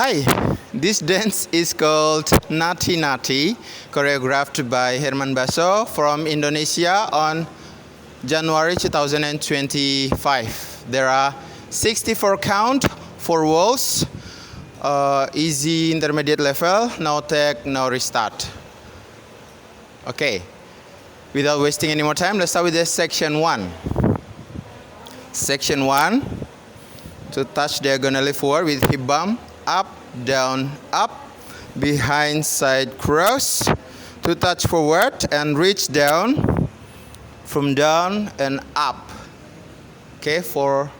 Hi, this dance is called Nutty Nutty, choreographed by Herman Baso from Indonesia on January 2025. There are 64 count, 4 walls, easy intermediate level, no tag, no restart. Okay, without wasting any more time, let's start with this section 1. Section 1, to touch diagonally forward with hip bump, up, down, up, behind, side, cross, to touch forward and reach down, from down and up. Okay, for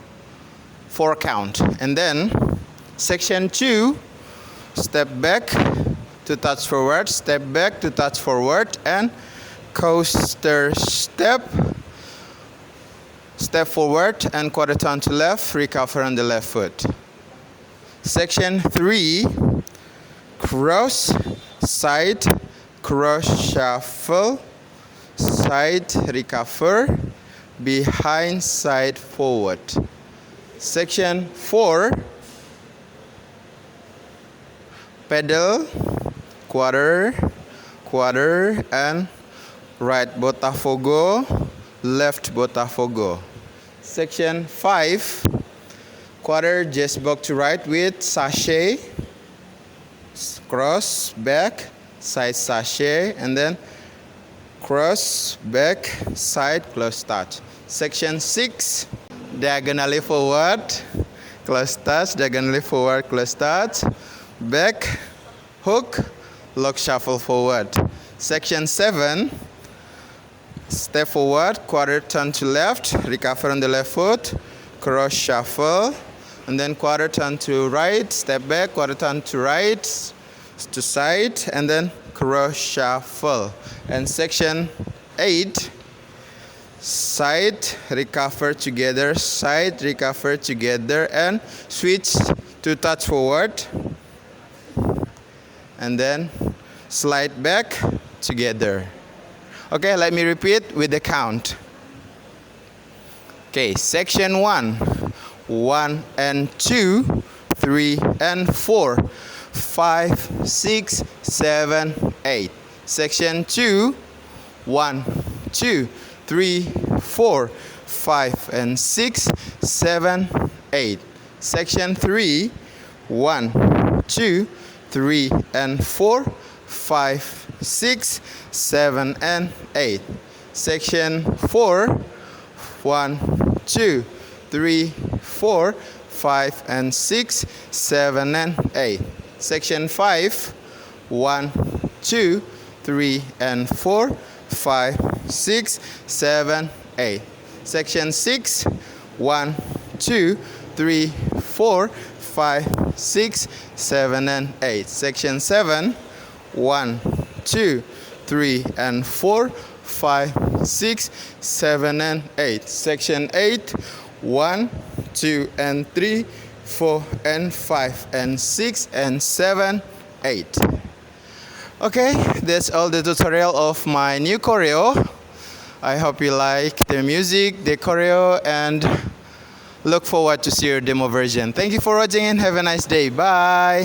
4 count. And then section 2, step back to touch forward, step back to touch forward, and coaster step, step forward and quarter turn to left, recover on the left foot. Section 3, cross, side, cross shuffle, side, recover, behind, side, forward. Section 4, pedal, quarter, quarter, and right botafogo, left botafogo. Section 5, quarter just back to right with sachet, cross, back, side sachet, and then cross, back, side, close touch. Section 6, diagonally forward, close touch, diagonally forward, close touch, back, hook, lock shuffle forward. Section 7, step forward, quarter turn to left, recover on the left foot, cross shuffle, and then quarter turn to right, step back, quarter turn to right, to side, and then cross shuffle. And section 8, side, recover together, side, recover together, and switch to touch forward, and then slide back together. Okay, let me repeat with the count. Okay, section 1, 1 and 2, 3 and 4, 5, 6, 7, 8. Section 2, 1, 2, 3, 4, 5 and 6, 7, 8. Section 3, 1, 2, 3 and 4, 5, 6, 7 and 8. Section 4, 1, 2, 3, 4, 5 and 6, 7 and 8. Section 5, 1, 2, 3 and 4, 5, 6, 7, 8. Section 6, 1, 2, 3, 4, 5, 6, 7 and 8. Section 7, 1, 2, 3 and 4, 5, 6, 7 and 8. Section 8, 1, 2 and 3, 4 and 5 and 6 and 7, 8. Okay, that's all the tutorial of my new choreo. I hope you like the music, the choreo, and look forward to see your demo version. Thank you for watching and have a nice day. Bye.